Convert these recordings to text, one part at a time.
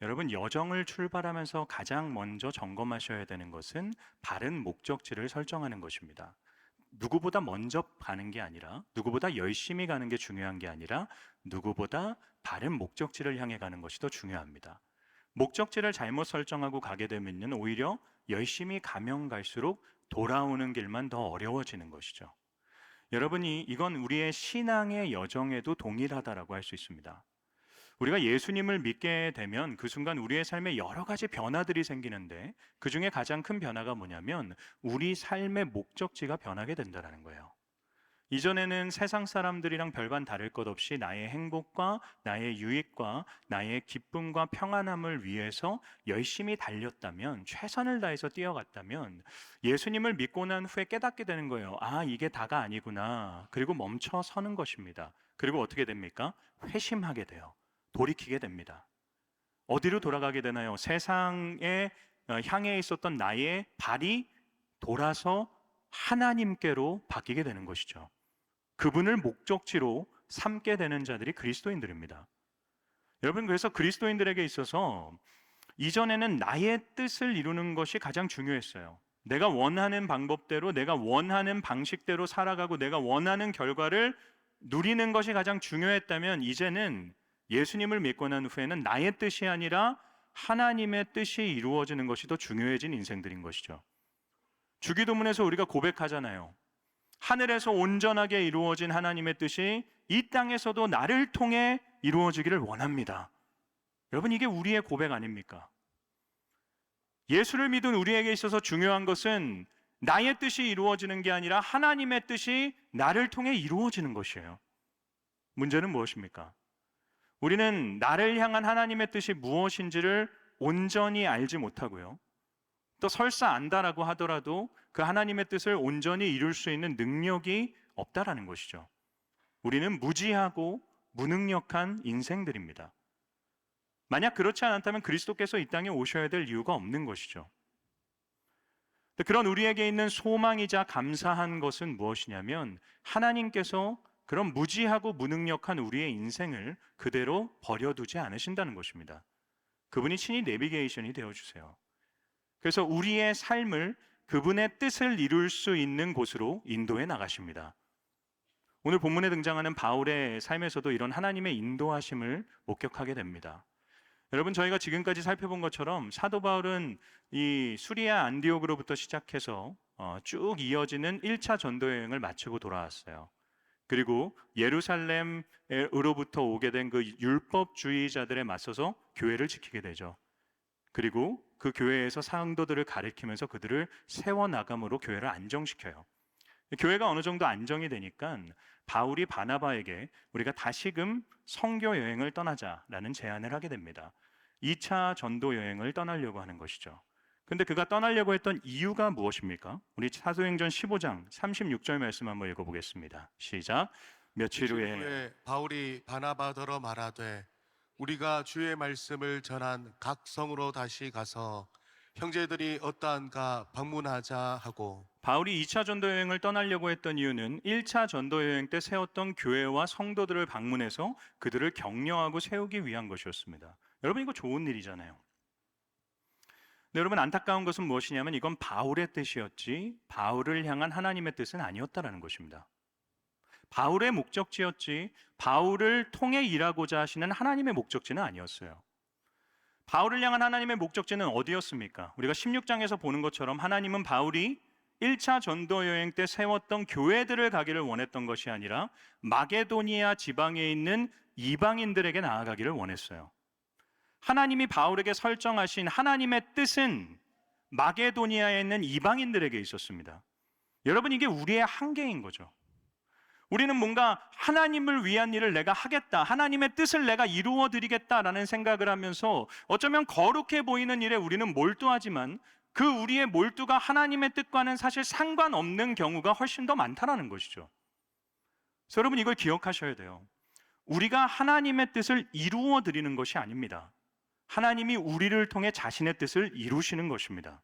여러분, 여정을 출발하면서 가장 먼저 점검하셔야 되는 것은 바른 목적지를 설정하는 것입니다. 누구보다 먼저 가는 게 아니라, 누구보다 열심히 가는 게 중요한 게 아니라, 누구보다 바른 목적지를 향해 가는 것이 더 중요합니다. 목적지를 잘못 설정하고 가게 되면요, 오히려 열심히 가면 갈수록 돌아오는 길만 더 어려워지는 것이죠. 여러분이 이건 우리의 신앙의 여정에도 동일하다라고 할 수 있습니다. 우리가 예수님을 믿게 되면 그 순간 우리의 삶에 여러 가지 변화들이 생기는데, 그 중에 가장 큰 변화가 뭐냐면 우리 삶의 목적지가 변하게 된다는 거예요. 이전에는 세상 사람들이랑 별반 다를 것 없이 나의 행복과 나의 유익과 나의 기쁨과 평안함을 위해서 열심히 달렸다면, 최선을 다해서 뛰어갔다면, 예수님을 믿고 난 후에 깨닫게 되는 거예요. 아, 이게 다가 아니구나. 그리고 멈춰 서는 것입니다. 그리고 어떻게 됩니까? 회심하게 돼요. 돌이키게 됩니다. 어디로 돌아가게 되나요? 세상에 향해 있었던 나의 발이 돌아서 하나님께로 바뀌게 되는 것이죠. 그분을 목적지로 삼게 되는 자들이 그리스도인들입니다. 여러분, 그래서 그리스도인들에게 있어서 이전에는 나의 뜻을 이루는 것이 가장 중요했어요. 내가 원하는 방법대로, 내가 원하는 방식대로 살아가고 내가 원하는 결과를 누리는 것이 가장 중요했다면, 이제는 예수님을 믿고 난 후에는 나의 뜻이 아니라 하나님의 뜻이 이루어지는 것이 더 중요해진 인생들인 것이죠. 주기도문에서 우리가 고백하잖아요. 하늘에서 온전하게 이루어진 하나님의 뜻이 이 땅에서도 나를 통해 이루어지기를 원합니다. 여러분, 이게 우리의 고백 아닙니까? 예수를 믿은 우리에게 있어서 중요한 것은 나의 뜻이 이루어지는 게 아니라 하나님의 뜻이 나를 통해 이루어지는 것이에요. 문제는 무엇입니까? 우리는 나를 향한 하나님의 뜻이 무엇인지를 온전히 알지 못하고요, 또 설사 안다라고 하더라도 그 하나님의 뜻을 온전히 이룰 수 있는 능력이 없다라는 것이죠. 우리는 무지하고 무능력한 인생들입니다. 만약 그렇지 않다면 그리스도께서 이 땅에 오셔야 될 이유가 없는 것이죠. 그런 우리에게 있는 소망이자 감사한 것은 무엇이냐면, 하나님께서 그런 무지하고 무능력한 우리의 인생을 그대로 버려두지 않으신다는 것입니다. 그분이 친히 내비게이션이 되어주세요. 그래서 우리의 삶을 그분의 뜻을 이룰 수 있는 곳으로 인도해 나가십니다. 오늘 본문에 등장하는 바울의 삶에서도 이런 하나님의 인도하심을 목격하게 됩니다. 여러분, 저희가 지금까지 살펴본 것처럼 사도 바울은 이 수리아 안디옥으로부터 시작해서 쭉 이어지는 1차 전도 여행을 마치고 돌아왔어요. 그리고 예루살렘으로부터 오게 된 그 율법주의자들에 맞서서 교회를 지키게 되죠. 그리고 그 교회에서 상도들을 가리키면서 그들을 세워나감으로 교회를 안정시켜요. 교회가 어느 정도 안정이 되니까 바울이 바나바에게 우리가 다시금 선교 여행을 떠나자라는 제안을 하게 됩니다. 2차 전도 여행을 떠나려고 하는 것이죠. 근데 그가 떠나려고 했던 이유가 무엇입니까? 우리 사도행전 15장 36절 말씀 한번 읽어보겠습니다. 시작. 며칠 후에 바울이 바나바더러 말하되 우리가 주의 말씀을 전한 각 성으로 다시 가서 형제들이 어떠한가 방문하자 하고. 바울이 2차 전도 여행을 떠나려고 했던 이유는 1차 전도 여행 때 세웠던 교회와 성도들을 방문해서 그들을 격려하고 세우기 위한 것이었습니다. 여러분, 이거 좋은 일이잖아요. 근데 여러분, 안타까운 것은 무엇이냐면 이건 바울의 뜻이었지 바울을 향한 하나님의 뜻은 아니었다라는 것입니다. 바울의 목적지였지 바울을 통해 일하고자 하시는 하나님의 목적지는 아니었어요. 바울을 향한 하나님의 목적지는 어디였습니까? 우리가 16장에서 보는 것처럼 하나님은 바울이 1차 전도 여행 때 세웠던 교회들을 가기를 원했던 것이 아니라 마게도니아 지방에 있는 이방인들에게 나아가기를 원했어요. 하나님이 바울에게 설정하신 하나님의 뜻은 마게도니아에 있는 이방인들에게 있었습니다. 여러분, 이게 우리의 한계인 거죠. 우리는 뭔가 하나님을 위한 일을 내가 하겠다, 하나님의 뜻을 내가 이루어 드리겠다라는 생각을 하면서 어쩌면 거룩해 보이는 일에 우리는 몰두하지만 그 우리의 몰두가 하나님의 뜻과는 사실 상관없는 경우가 훨씬 더 많다라는 것이죠. 그래서 여러분, 이걸 기억하셔야 돼요. 우리가 하나님의 뜻을 이루어 드리는 것이 아닙니다. 하나님이 우리를 통해 자신의 뜻을 이루시는 것입니다.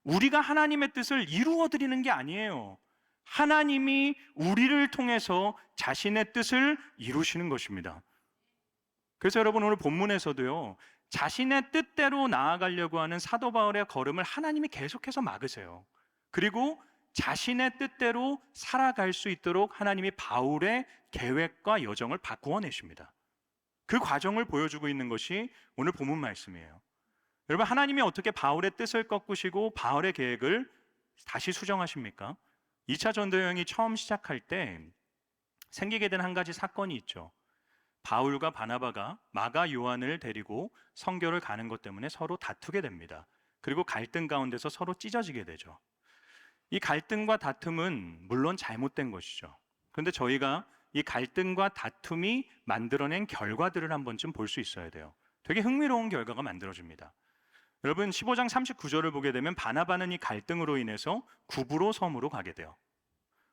우리가 하나님의 뜻을 이루어 드리는 게 아니에요. 하나님이 우리를 통해서 자신의 뜻을 이루시는 것입니다. 그래서 여러분, 오늘 본문에서도요, 자신의 뜻대로 나아가려고 하는 사도 바울의 걸음을 하나님이 계속해서 막으세요. 그리고 자신의 뜻대로 살아갈 수 있도록 하나님이 바울의 계획과 여정을 바꾸어 내십니다. 그 과정을 보여주고 있는 것이 오늘 본문 말씀이에요. 여러분, 하나님이 어떻게 바울의 뜻을 꺾으시고 바울의 계획을 다시 수정하십니까? 2차 전도 여행이 처음 시작할 때 생기게 된 한 가지 사건이 있죠. 바울과 바나바가 마가 요한을 데리고 선교를 가는 것 때문에 서로 다투게 됩니다. 그리고 갈등 가운데서 서로 찢어지게 되죠. 이 갈등과 다툼은 물론 잘못된 것이죠. 그런데 저희가 이 갈등과 다툼이 만들어낸 결과들을 한 번쯤 볼 수 있어야 돼요. 되게 흥미로운 결과가 만들어집니다. 여러분, 15장 39절을 보게 되면 바나바는 이 갈등으로 인해서 구브로 섬으로 가게 돼요.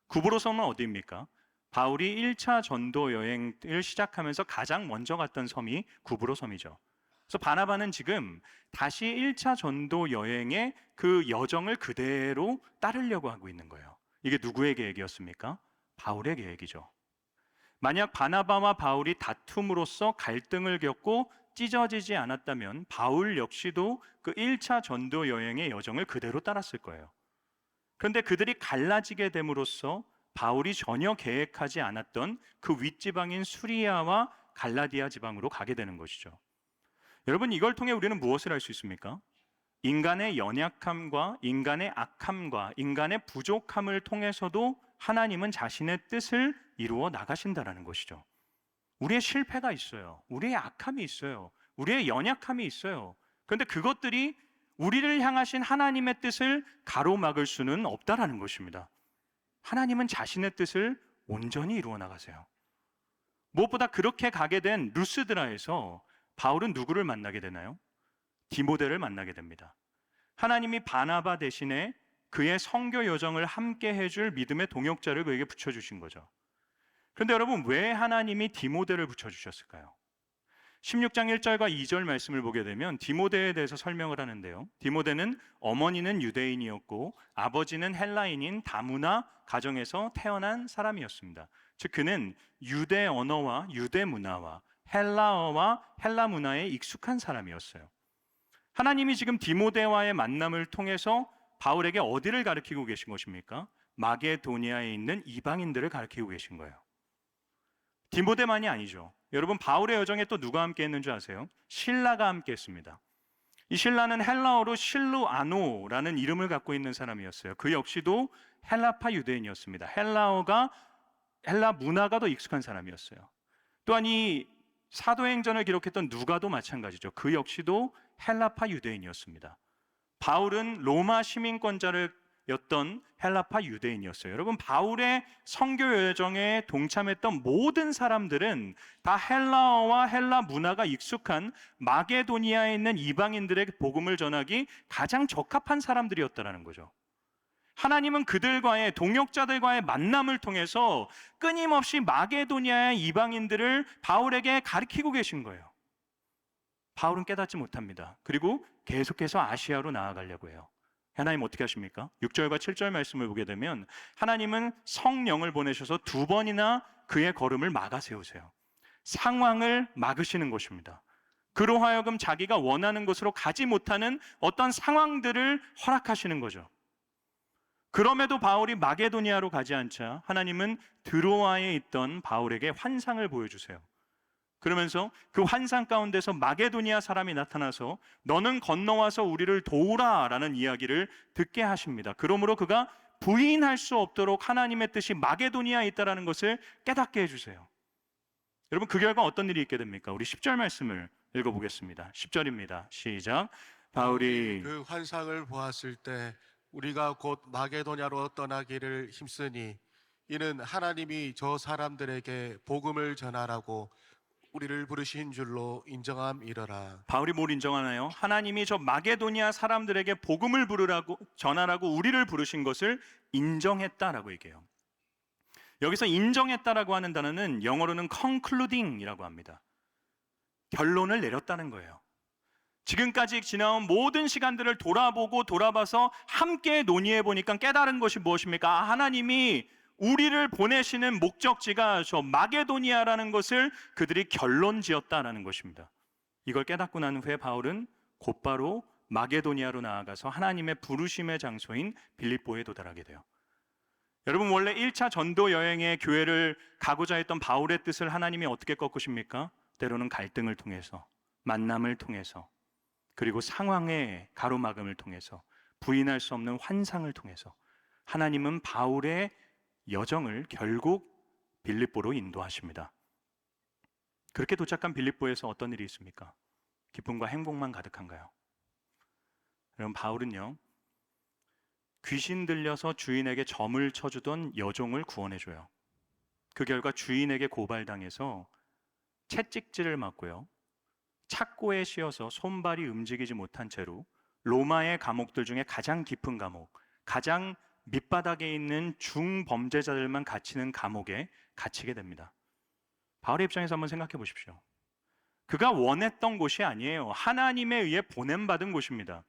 구브로 섬은 어디입니까? 바울이 1차 전도 여행을 시작하면서 가장 먼저 갔던 섬이 구브로 섬이죠. 그래서 바나바는 지금 다시 1차 전도 여행의 그 여정을 그대로 따르려고 하고 있는 거예요. 이게 누구의 계획이었습니까? 바울의 계획이죠. 만약 바나바와 바울이 다툼으로써 갈등을 겪고 찢어지지 않았다면 바울 역시도 그 1차 전도 여행의 여정을 그대로 따랐을 거예요. 그런데 그들이 갈라지게 됨으로써 바울이 전혀 계획하지 않았던 그 윗지방인 수리아와 갈라디아 지방으로 가게 되는 것이죠. 여러분, 이걸 통해 우리는 무엇을 알 수 있습니까? 인간의 연약함과 인간의 악함과 인간의 부족함을 통해서도 하나님은 자신의 뜻을 이루어 나가신다라는 것이죠. 우리의 실패가 있어요. 우리의 악함이 있어요. 우리의 연약함이 있어요. 그런데 그것들이 우리를 향하신 하나님의 뜻을 가로막을 수는 없다라는 것입니다. 하나님은 자신의 뜻을 온전히 이루어 나가세요. 무엇보다 그렇게 가게 된 루스드라에서 바울은 누구를 만나게 되나요? 디모데를 만나게 됩니다. 하나님이 바나바 대신에 그의 선교 여정을 함께 해줄 믿음의 동역자를 그에게 붙여주신 거죠. 그런데 여러분, 왜 하나님이 디모데를 붙여주셨을까요? 16장 1절과 2절 말씀을 보게 되면 디모데에 대해서 설명을 하는데요. 디모데는 어머니는 유대인이었고 아버지는 헬라인인 다문화 가정에서 태어난 사람이었습니다. 즉 그는 유대 언어와 유대 문화와 헬라어와 헬라 문화에 익숙한 사람이었어요. 하나님이 지금 디모데와의 만남을 통해서 바울에게 어디를 가르치고 계신 것입니까? 마게도니아에 있는 이방인들을 가르치고 계신 거예요. 디모데만이 아니죠. 여러분, 바울의 여정에 또 누가 함께 했는 줄 아세요? 실라가 함께 했습니다. 이 실라는 헬라어로 실루아노라는 이름을 갖고 있는 사람이었어요. 그 역시도 헬라파 유대인이었습니다. 헬라 문화가 더 익숙한 사람이었어요. 또한 이 사도행전을 기록했던 누가도 마찬가지죠. 그 역시도 헬라파 유대인이었습니다. 바울은 로마 시민권자였던 헬라파 유대인이었어요. 여러분, 바울의 선교 여정에 동참했던 모든 사람들은 다 헬라어와 헬라 문화가 익숙한 마게도니아에 있는 이방인들에게 복음을 전하기 가장 적합한 사람들이었다라는 거죠. 하나님은 그들과의 동역자들과의 만남을 통해서 끊임없이 마게도니아의 이방인들을 바울에게 가르치고 계신 거예요. 바울은 깨닫지 못합니다. 그리고 계속해서 아시아로 나아가려고 해요. 하나님 어떻게 하십니까? 6절과 7절 말씀을 보게 되면 하나님은 성령을 보내셔서 2번이나 그의 걸음을 막아 세우세요. 상황을 막으시는 것입니다. 그로 하여금 자기가 원하는 곳으로 가지 못하는 어떤 상황들을 허락하시는 거죠. 그럼에도 바울이 마게도니아로 가지 않자 하나님은 드로아에 있던 바울에게 환상을 보여주세요. 그러면서 그 환상 가운데서 마게도니아 사람이 나타나서 너는 건너와서 우리를 도우라 라는 이야기를 듣게 하십니다. 그러므로 그가 부인할 수 없도록 하나님의 뜻이 마게도니아에 있다는 것을 깨닫게 해주세요. 여러분, 그 결과 어떤 일이 있게 됩니까? 우리 10절 말씀을 읽어보겠습니다. 10절입니다. 시작. 바울이 그 환상을 보았을 때 우리가 곧 마게도냐로 떠나기를 힘쓰니 이는 하나님이 저 사람들에게 복음을 전하라고 우리를 부르신 줄로 인정함이러라. 바울이 뭘 인정하나요? 하나님이 저 마게도니아 사람들에게 복음을 전하라고 우리를 부르신 것을 인정했다라고 얘기해요. 여기서 인정했다라고 하는 단어는 영어로는 concluding이라고 합니다. 결론을 내렸다는 거예요. 지금까지 지나온 모든 시간들을 돌아봐서 함께 논의해 보니까 깨달은 것이 무엇입니까? 하나님이 우리를 보내시는 목적지가 저 마게도니아라는 것을 그들이 결론 지었다라는 것입니다. 이걸 깨닫고 난 후에 바울은 곧바로 마게도니아로 나아가서 하나님의 부르심의 장소인 빌립보에 도달하게 돼요. 여러분, 원래 1차 전도 여행의 교회를 가고자 했던 바울의 뜻을 하나님이 어떻게 꺾으십니까? 때로는 갈등을 통해서, 만남을 통해서, 그리고 상황의 가로막음을 통해서, 부인할 수 없는 환상을 통해서 하나님은 바울의 여정을 결국 빌립보로 인도하십니다. 그렇게 도착한 빌립보에서 어떤 일이 있습니까? 기쁨과 행복만 가득한가요? 여러분, 바울은요, 귀신 들려서 주인에게 점을 쳐주던 여종을 구원해줘요. 그 결과 주인에게 고발당해서 채찍질을 맞고요, 착고에 씌어서 손발이 움직이지 못한 채로 로마의 감옥들 중에 가장 깊은 감옥, 가장 밑바닥에 있는 중범죄자들만 갇히는 감옥에 갇히게 됩니다. 바울의 입장에서 한번 생각해 보십시오. 그가 원했던 곳이 아니에요. 하나님에 의해 보냄받은 곳입니다.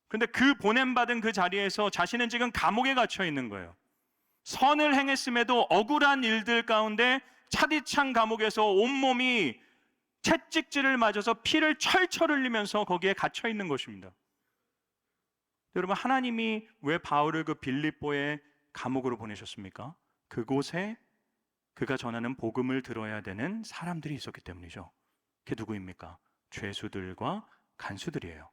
그런데 그 보냄받은 그 자리에서 자신은 지금 감옥에 갇혀 있는 거예요. 선을 행했음에도 억울한 일들 가운데 차디찬 감옥에서 온몸이 채찍질을 맞아서 피를 철철 흘리면서 거기에 갇혀 있는 것입니다. 여러분, 하나님이 왜 바울을 그 빌립보의 감옥으로 보내셨습니까? 그곳에 그가 전하는 복음을 들어야 되는 사람들이 있었기 때문이죠. 그게 누구입니까? 죄수들과 간수들이에요.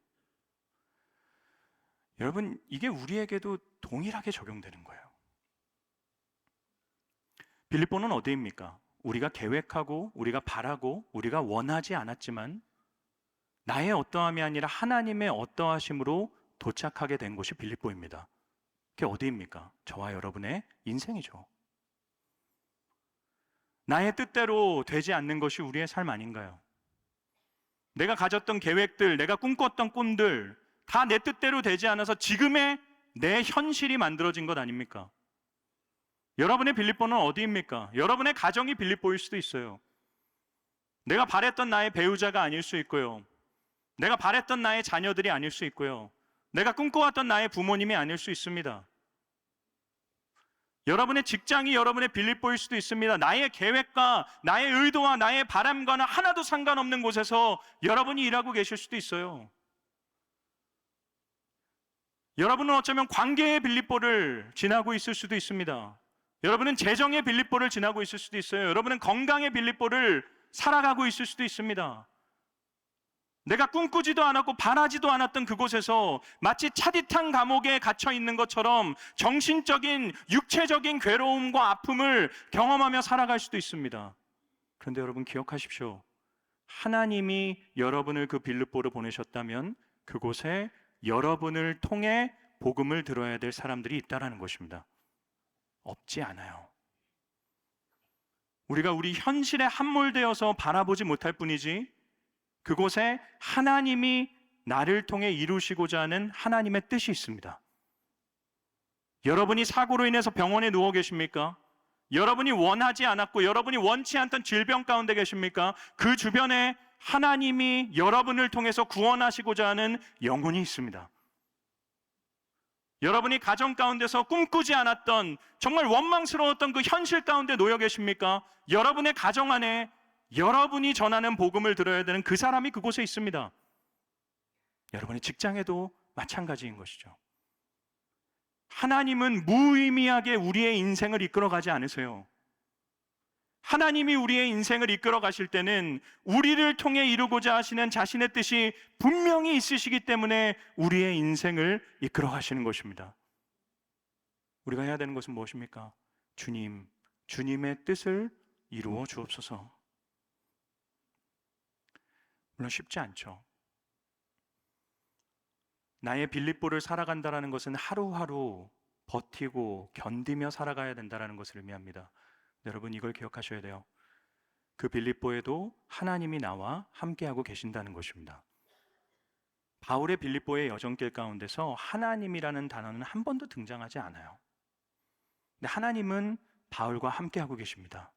여러분, 이게 우리에게도 동일하게 적용되는 거예요. 빌립보는 어디입니까? 우리가 계획하고 우리가 바라고 우리가 원하지 않았지만 나의 어떠함이 아니라 하나님의 어떠하심으로 도착하게 된 곳이 빌립보입니다. 그게 어디입니까? 저와 여러분의 인생이죠. 나의 뜻대로 되지 않는 것이 우리의 삶 아닌가요? 내가 가졌던 계획들, 내가 꿈꿨던 꿈들 다 내 뜻대로 되지 않아서 지금의 내 현실이 만들어진 것 아닙니까? 여러분의 빌립보는 어디입니까? 여러분의 가정이 빌립보일 수도 있어요. 내가 바랬던 나의 배우자가 아닐 수 있고요, 내가 바랬던 나의 자녀들이 아닐 수 있고요, 내가 꿈꿔왔던 나의 부모님이 아닐 수 있습니다. 여러분의 직장이 여러분의 빌립보일 수도 있습니다. 나의 계획과 나의 의도와 나의 바람과는 하나도 상관없는 곳에서 여러분이 일하고 계실 수도 있어요. 여러분은 어쩌면 관계의 빌립보를 지나고 있을 수도 있습니다. 여러분은 재정의 빌립보를 지나고 있을 수도 있어요. 여러분은 건강의 빌립보를 살아가고 있을 수도 있습니다. 내가 꿈꾸지도 않았고 바라지도 않았던 그곳에서 마치 차디탄 감옥에 갇혀 있는 것처럼 정신적인, 육체적인 괴로움과 아픔을 경험하며 살아갈 수도 있습니다. 그런데 여러분 기억하십시오. 하나님이 여러분을 그 빌립보로 보내셨다면 그곳에 여러분을 통해 복음을 들어야 될 사람들이 있다라는 것입니다. 없지 않아요. 우리가 우리 현실에 함몰되어서 바라보지 못할 뿐이지 그곳에 하나님이 나를 통해 이루시고자 하는 하나님의 뜻이 있습니다. 여러분이 사고로 인해서 병원에 누워 계십니까? 여러분이 원하지 않았고 여러분이 원치 않던 질병 가운데 계십니까? 그 주변에 하나님이 여러분을 통해서 구원하시고자 하는 영혼이 있습니다. 여러분이 가정 가운데서 꿈꾸지 않았던 정말 원망스러웠던 그 현실 가운데 놓여 계십니까? 여러분의 가정 안에 여러분이 전하는 복음을 들어야 되는 그 사람이 그곳에 있습니다. 여러분의 직장에도 마찬가지인 것이죠. 하나님은 무의미하게 우리의 인생을 이끌어가지 않으세요. 하나님이 우리의 인생을 이끌어 가실 때는 우리를 통해 이루고자 하시는 자신의 뜻이 분명히 있으시기 때문에 우리의 인생을 이끌어 가시는 것입니다. 우리가 해야 되는 것은 무엇입니까? 주님, 주님의 뜻을 이루어 주옵소서. 물론 쉽지 않죠. 나의 빌립보를 살아간다라는 것은 하루하루 버티고 견디며 살아가야 된다라는 것을 의미합니다. 여러분 이걸 기억하셔야 돼요. 그 빌립보에도 하나님이 나와 함께하고 계신다는 것입니다. 바울의 빌립보의 여정길 가운데서 하나님이라는 단어는 한 번도 등장하지 않아요. 근데 하나님은 바울과 함께하고 계십니다.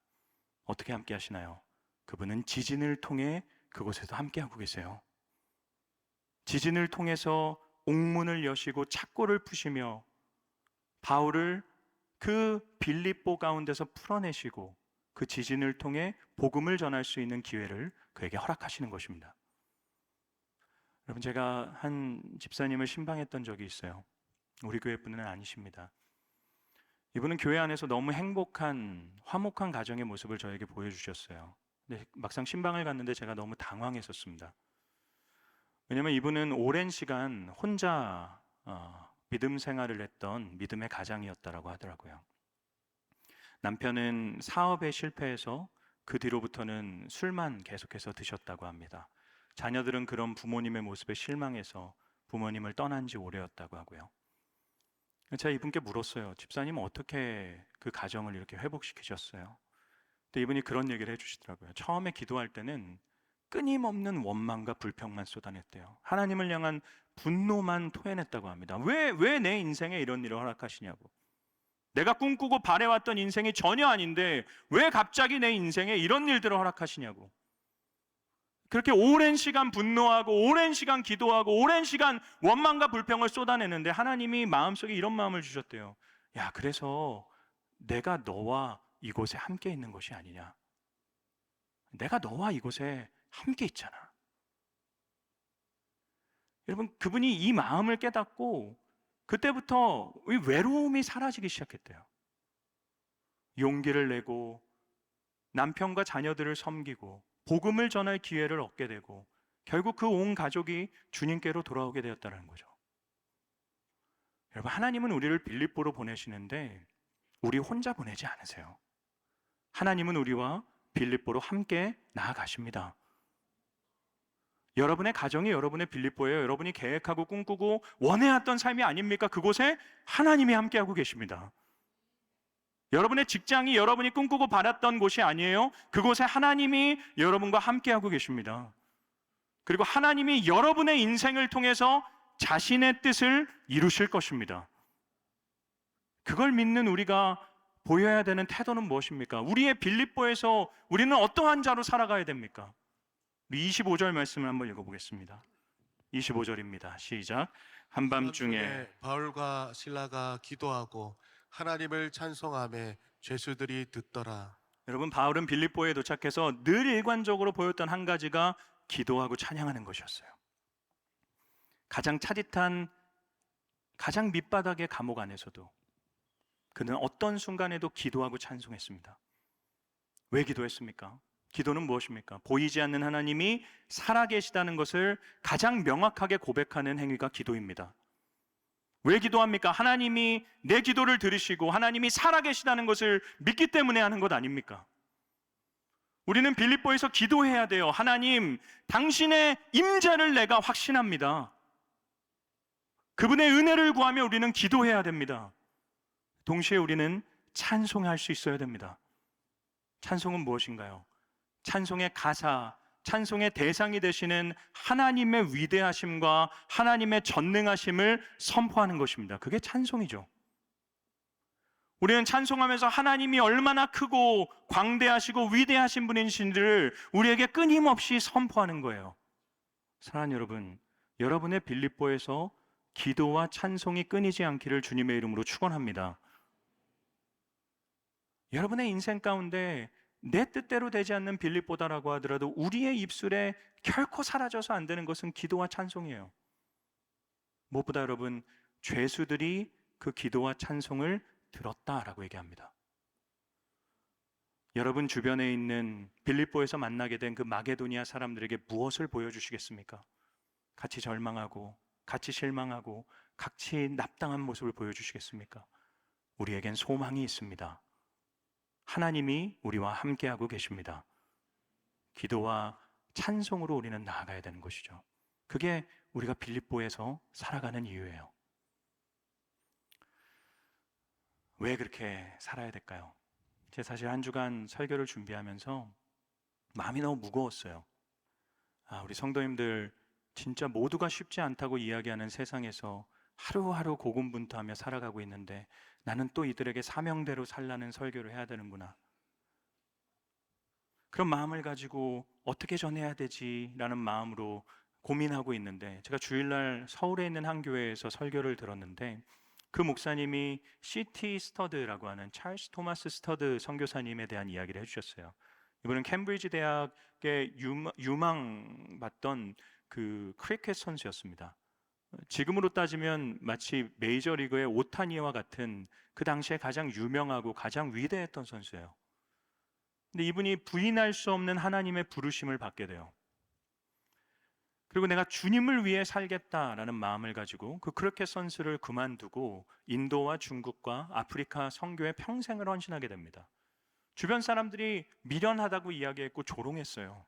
어떻게 함께 하시나요? 그분은 지진을 통해 그곳에도 함께하고 계세요. 지진을 통해서 옥문을 여시고 착고를 푸시며 바울을 그 빌립보 가운데서 풀어내시고 그 지진을 통해 복음을 전할 수 있는 기회를 그에게 허락하시는 것입니다. 여러분, 제가 한 집사님을 신방했던 적이 있어요. 우리 교회 분은 아니십니다. 이분은 교회 안에서 너무 행복한 화목한 가정의 모습을 저에게 보여주셨어요. 근데 막상 신방을 갔는데 제가 너무 당황했었습니다. 왜냐하면 이분은 오랜 시간 혼자 믿음 생활을 했던 믿음의 가장이었다라고 하더라고요. 남편은 사업에 실패해서 그 뒤로부터는 술만 계속해서 드셨다고 합니다. 자녀들은 그런 부모님의 모습에 실망해서 부모님을 떠난 지 오래였다고 하고요. 제가 이분께 물었어요. 집사님은 어떻게 그 가정을 이렇게 회복시키셨어요? 근데 이분이 그런 얘기를 해주시더라고요. 처음에 기도할 때는 끊임없는 원망과 불평만 쏟아냈대요. 하나님을 향한 분노만 토해냈다고 합니다. 왜 내 인생에 이런 일을 허락하시냐고. 내가 꿈꾸고 바래왔던 인생이 전혀 아닌데 왜 갑자기 내 인생에 이런 일들을 허락하시냐고. 그렇게 오랜 시간 분노하고 오랜 시간 기도하고 오랜 시간 원망과 불평을 쏟아내는데 하나님이 마음속에 이런 마음을 주셨대요. 야, 그래서 내가 너와 이곳에 함께 있는 것이 아니냐. 내가 너와 이곳에 함께 있잖아. 여러분, 그분이 이 마음을 깨닫고 그때부터 이 외로움이 사라지기 시작했대요. 용기를 내고 남편과 자녀들을 섬기고 복음을 전할 기회를 얻게 되고 결국 그 온 가족이 주님께로 돌아오게 되었다는 거죠. 여러분, 하나님은 우리를 빌립보로 보내시는데 우리 혼자 보내지 않으세요. 하나님은 우리와 빌립보로 함께 나아가십니다. 여러분의 가정이 여러분의 빌립보예요. 여러분이 계획하고 꿈꾸고 원해왔던 삶이 아닙니까? 그곳에 하나님이 함께하고 계십니다. 여러분의 직장이 여러분이 꿈꾸고 바랐던 곳이 아니에요. 그곳에 하나님이 여러분과 함께하고 계십니다. 그리고 하나님이 여러분의 인생을 통해서 자신의 뜻을 이루실 것입니다. 그걸 믿는 우리가 보여야 되는 태도는 무엇입니까? 우리의 빌립보에서 우리는 어떠한 자로 살아가야 됩니까? 우리 25절 말씀을 한번 읽어보겠습니다. 25절입니다. 시작. 한밤중에 바울과 실라가 기도하고 하나님을 찬송하며 죄수들이 듣더라. 여러분, 바울은 빌립보에 도착해서 늘 일관적으로 보였던 한 가지가 기도하고 찬양하는 것이었어요. 가장 차디탄 가장 밑바닥의 감옥 안에서도 그는 어떤 순간에도 기도하고 찬송했습니다. 왜 기도했습니까? 기도는 무엇입니까? 보이지 않는 하나님이 살아계시다는 것을 가장 명확하게 고백하는 행위가 기도입니다. 왜 기도합니까? 하나님이 내 기도를 들으시고 하나님이 살아계시다는 것을 믿기 때문에 하는 것 아닙니까? 우리는 빌립보에서 기도해야 돼요. 하나님, 당신의 임재를 내가 확신합니다. 그분의 은혜를 구하며 우리는 기도해야 됩니다. 동시에 우리는 찬송할 수 있어야 됩니다. 찬송은 무엇인가요? 찬송의 가사, 찬송의 대상이 되시는 하나님의 위대하심과 하나님의 전능하심을 선포하는 것입니다. 그게 찬송이죠. 우리는 찬송하면서 하나님이 얼마나 크고 광대하시고 위대하신 분이신지를 우리에게 끊임없이 선포하는 거예요. 사랑하는 여러분, 여러분의 빌립보에서 기도와 찬송이 끊이지 않기를 주님의 이름으로 축원합니다. 여러분의 인생 가운데 내 뜻대로 되지 않는 빌립보다라고 하더라도 우리의 입술에 결코 사라져서 안 되는 것은 기도와 찬송이에요. 무엇보다 여러분, 죄수들이 그 기도와 찬송을 들었다라고 얘기합니다. 여러분 주변에 있는 빌립보에서 만나게 된 그 마게도니아 사람들에게 무엇을 보여주시겠습니까? 같이 절망하고 같이 실망하고 같이 납당한 모습을 보여주시겠습니까? 우리에겐 소망이 있습니다. 하나님이 우리와 함께하고 계십니다. 기도와 찬송으로 우리는 나아가야 되는 것이죠. 그게 우리가 빌립보에서 살아가는 이유예요. 왜 그렇게 살아야 될까요? 제가 사실 한 주간 설교를 준비하면서 마음이 너무 무거웠어요. 우리 성도님들 진짜 모두가 쉽지 않다고 이야기하는 세상에서 하루하루 고군분투하며 살아가고 있는데 나는 또 이들에게 사명대로 살라는 설교를 해야 되는구나. 그런 마음을 가지고 어떻게 전해야 되지라는 마음으로 고민하고 있는데 제가 주일날 서울에 있는 한 교회에서 설교를 들었는데 그 목사님이 C.T. 스터드라고 하는 찰스 토마스 스터드 선교사님에 대한 이야기를 해주셨어요. 이분은 캠브리지 대학의 유망받던 그 크리켓 선수였습니다. 지금으로 따지면 마치 메이저리그의 오타니와 같은 그 당시에 가장 유명하고 가장 위대했던 선수예요. 근데 이분이 부인할 수 없는 하나님의 부르심을 받게 돼요. 그리고 내가 주님을 위해 살겠다라는 마음을 가지고 그 크리켓 선수를 그만두고 인도와 중국과 아프리카 선교에 평생을 헌신하게 됩니다. 주변 사람들이 미련하다고 이야기했고 조롱했어요.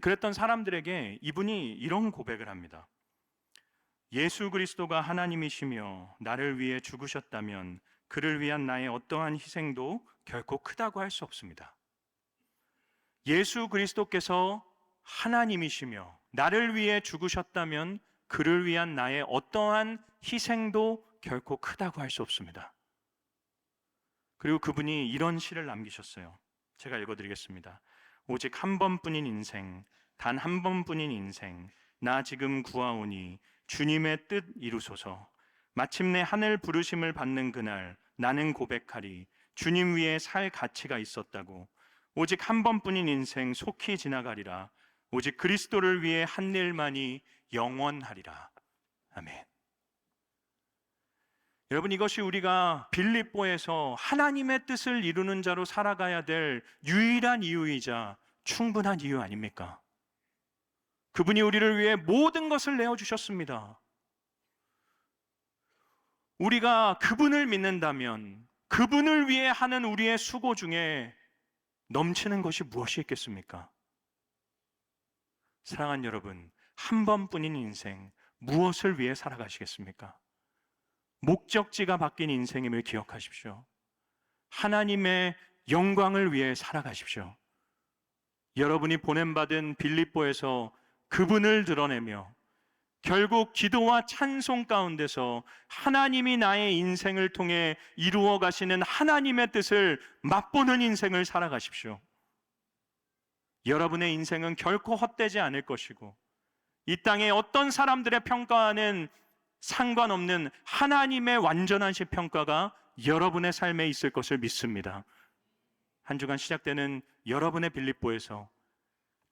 그랬던 사람들에게 이분이 이런 고백을 합니다. 예수 그리스도가 하나님이시며 나를 위해 죽으셨다면 그를 위한 나의 어떠한 희생도 결코 크다고 할 수 없습니다. 예수 그리스도께서 하나님이시며 나를 위해 죽으셨다면 그를 위한 나의 어떠한 희생도 결코 크다고 할 수 없습니다. 그리고 그분이 이런 시를 남기셨어요. 제가 읽어드리겠습니다. 오직 한 번뿐인 인생, 단 한 번뿐인 인생, 나 지금 구하오니 주님의 뜻 이루소서. 마침내 하늘 부르심을 받는 그날 나는 고백하리 주님 위에 살 가치가 있었다고. 오직 한 번뿐인 인생 속히 지나가리라. 오직 그리스도를 위해 한 일만이 영원하리라. 아멘. 여러분, 이것이 우리가 빌립보에서 하나님의 뜻을 이루는 자로 살아가야 될 유일한 이유이자 충분한 이유 아닙니까? 그분이 우리를 위해 모든 것을 내어주셨습니다. 우리가 그분을 믿는다면 그분을 위해 하는 우리의 수고 중에 넘치는 것이 무엇이 있겠습니까? 사랑하는 여러분, 한 번뿐인 인생 무엇을 위해 살아가시겠습니까? 목적지가 바뀐 인생임을 기억하십시오. 하나님의 영광을 위해 살아가십시오. 여러분이 보냄받은 빌립보에서 그분을 드러내며 결국 기도와 찬송 가운데서 하나님이 나의 인생을 통해 이루어 가시는 하나님의 뜻을 맛보는 인생을 살아가십시오. 여러분의 인생은 결코 헛되지 않을 것이고 이 땅에 어떤 사람들의 평가와는 상관없는 하나님의 완전하신 평가가 여러분의 삶에 있을 것을 믿습니다. 한 주간 시작되는 여러분의 빌립보에서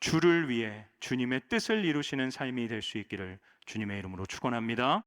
주를 위해 주님의 뜻을 이루시는 삶이 될 수 있기를 주님의 이름으로 축원합니다.